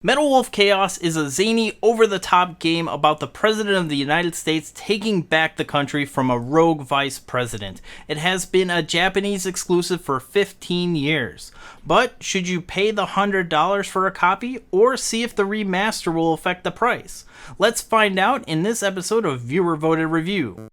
Metal Wolf Chaos is a zany, over-the-top game about the President of the United States taking back the country from a rogue vice president. It has been a Japanese exclusive for 15 years. But should you pay the $100 for a copy, or see if the remaster will affect the price? Let's find out in this episode of Viewer Voted Review.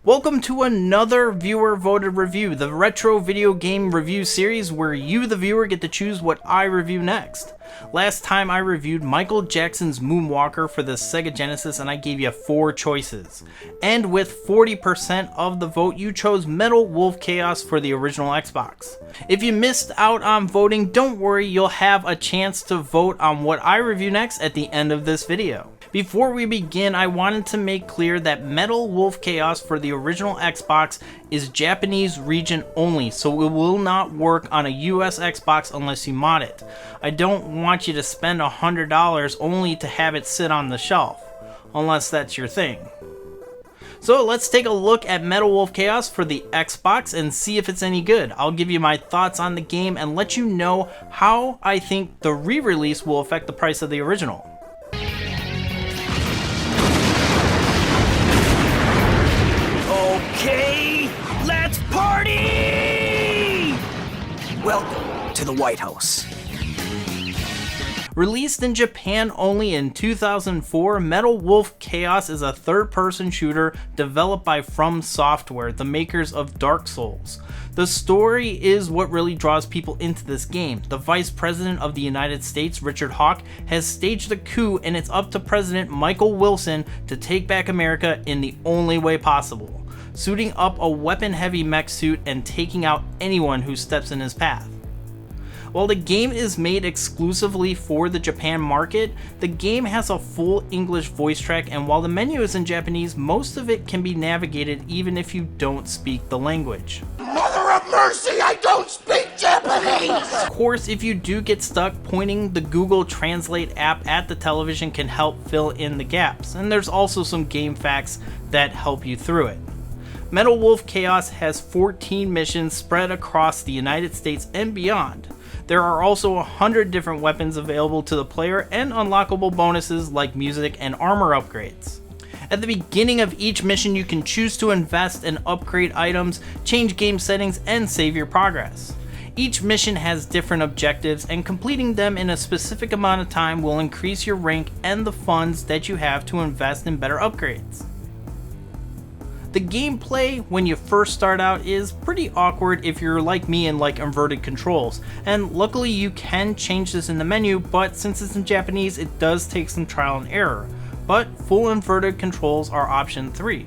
Welcome to another Viewer Voted Review, the retro video game review series where you, the viewer, get to choose what I review next. Last time I reviewed Michael Jackson's Moonwalker for the Sega Genesis and I gave you 4 choices. And with 40% of the vote, you chose Metal Wolf Chaos for the original Xbox. If you missed out on voting, don't worry, you'll have a chance to vote on what I review next at the end of this video. Before we begin, I wanted to make clear that Metal Wolf Chaos for the original Xbox is Japanese region only, so it will not work on a US Xbox unless you mod it. I don't want you to spend $100 only to have it sit on the shelf, unless that's your thing. So let's take a look at Metal Wolf Chaos for the Xbox and see if it's any good. I'll give you my thoughts on the game and let you know how I think the re-release will affect the price of the original. Okay, let's party! Welcome to the White House. Released in Japan only in 2004, Metal Wolf Chaos is a third-person shooter developed by From Software, the makers of Dark Souls. The story is what really draws people into this game. The Vice President of the United States, Richard Hawke, has staged a coup and it's up to President Michael Wilson to take back America in the only way possible, suiting up a weapon-heavy mech suit and taking out anyone who steps in his path. While the game is made exclusively for the Japan market, the game has a full English voice track, and while the menu is in Japanese, most of it can be navigated even if you don't speak the language. Mother of mercy, I don't speak Japanese! Of course, if you do get stuck, pointing the Google Translate app at the television can help fill in the gaps, and there's also some game facts that help you through it. Metal Wolf Chaos has 14 missions spread across the United States and beyond. There are also 100 different weapons available to the player and unlockable bonuses like music and armor upgrades. At the beginning of each mission, you can choose to invest and upgrade items, change game settings, and save your progress. Each mission has different objectives, and completing them in a specific amount of time will increase your rank and the funds that you have to invest in better upgrades. The gameplay when you first start out is pretty awkward if you're like me and like inverted controls, and luckily you can change this in the menu, but since it's in Japanese it does take some trial and error, but full inverted controls are option 3.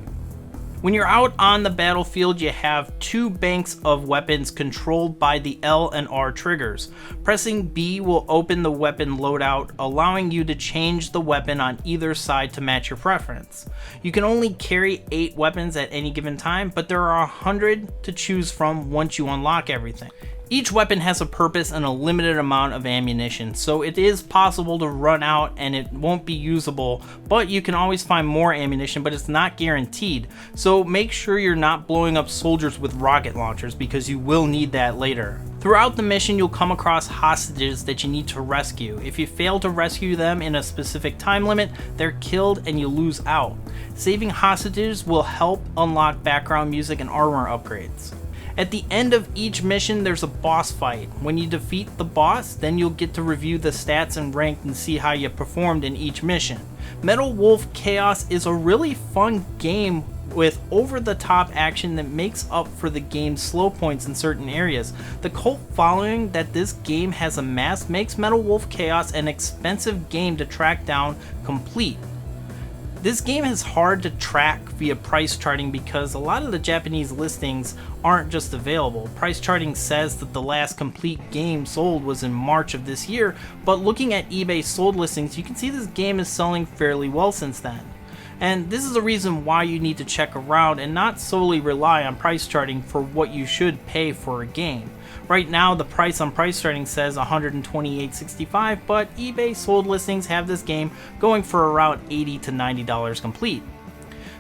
When you're out on the battlefield, you have 2 banks of weapons controlled by the L and R triggers. Pressing B will open the weapon loadout, allowing you to change the weapon on either side to match your preference. You can only carry 8 weapons at any given time, but there are 100 to choose from once you unlock everything. Each weapon has a purpose and a limited amount of ammunition, so it is possible to run out and it won't be usable, but you can always find more ammunition, but it's not guaranteed. So make sure you're not blowing up soldiers with rocket launchers because you will need that later. Throughout the mission, you'll come across hostages that you need to rescue. If you fail to rescue them in a specific time limit, they're killed and you lose out. Saving hostages will help unlock background music and armor upgrades. At the end of each mission, there's a boss fight. When you defeat the boss, then you'll get to review the stats and rank and see how you performed in each mission. Metal Wolf Chaos is a really fun game with over-the-top action that makes up for the game's slow points in certain areas. The cult following that this game has amassed makes Metal Wolf Chaos an expensive game to track down complete. This game is hard to track via price charting because a lot of the Japanese listings aren't just available. Price charting says that the last complete game sold was in March of this year, but looking at eBay sold listings, you can see this game is selling fairly well since then. And this is a reason why you need to check around and not solely rely on price charting for what you should pay for a game. Right now, the price on price charting says $128.65, but eBay sold listings have this game going for around $80 to $90 complete.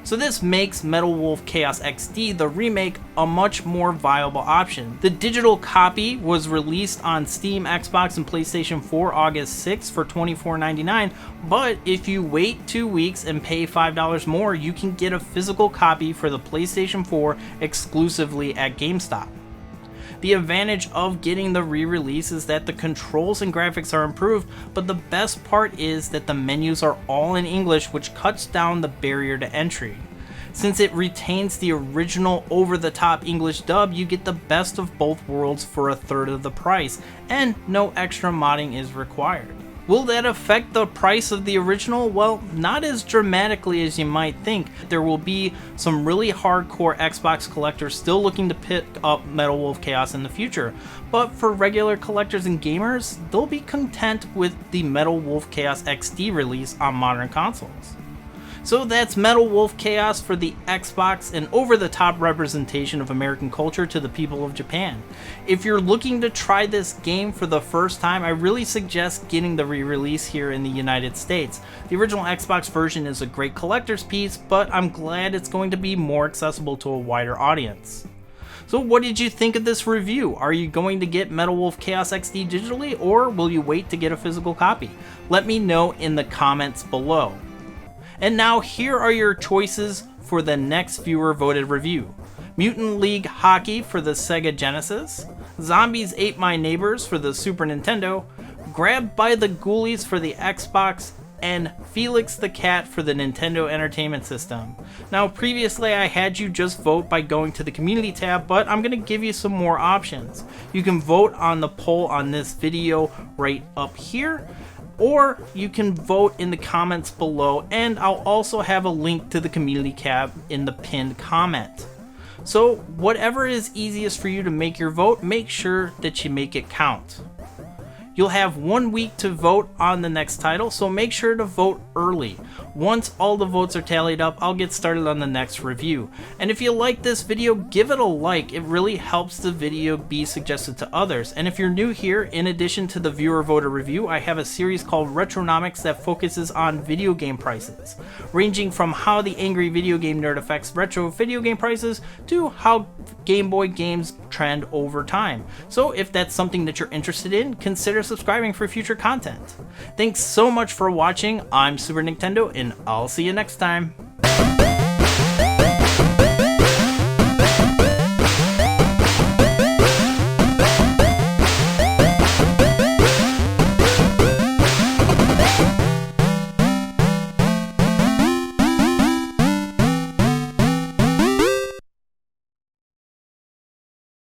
So this makes Metal Wolf Chaos XD, the remake, a much more viable option. The digital copy was released on Steam, Xbox, and PlayStation 4 August 6th for $24.99, but if you wait 2 weeks and pay $5 more, you can get a physical copy for the PlayStation 4 exclusively at GameStop. The advantage of getting the re-release is that the controls and graphics are improved, but the best part is that the menus are all in English, which cuts down the barrier to entry. Since it retains the original over-the-top English dub, you get the best of both worlds for a third of the price, and no extra modding is required. Will that affect the price of the original? Well, not as dramatically as you might think. There will be some really hardcore Xbox collectors still looking to pick up Metal Wolf Chaos in the future, but for regular collectors and gamers, they'll be content with the Metal Wolf Chaos XD release on modern consoles. So that's Metal Wolf Chaos for the Xbox, an over-the-top representation of American culture to the people of Japan. If you're looking to try this game for the first time, I really suggest getting the re-release here in the United States. The original Xbox version is a great collector's piece, but I'm glad it's going to be more accessible to a wider audience. So what did you think of this review? Are you going to get Metal Wolf Chaos XD digitally, or will you wait to get a physical copy? Let me know in the comments below. And now here are your choices for the next viewer voted review. Mutant League Hockey for the Sega Genesis, Zombies Ate My Neighbors for the Super Nintendo, Grabbed by the Ghoulies for the Xbox, and Felix the Cat for the Nintendo Entertainment System. Now previously I had you just vote by going to the community tab, but I'm going to give you some more options. You can vote on the poll on this video right up here, or you can vote in the comments below, and I'll also have a link to the community tab in the pinned comment. So whatever is easiest for you to make your vote, make sure that you make it count. You'll have 1 week to vote on the next title, so make sure to vote early. Once all the votes are tallied up, I'll get started on the next review. And if you like this video, give it a like. It really helps the video be suggested to others. And if you're new here, in addition to the viewer voter review, I have a series called Retronomics that focuses on video game prices, ranging from how the angry video game nerd affects retro video game prices to how Game Boy games trend over time. So if that's something that you're interested in, consider subscribing for future content. Thanks so much for watching. I'm Super Nicktendo, and I'll see you next time.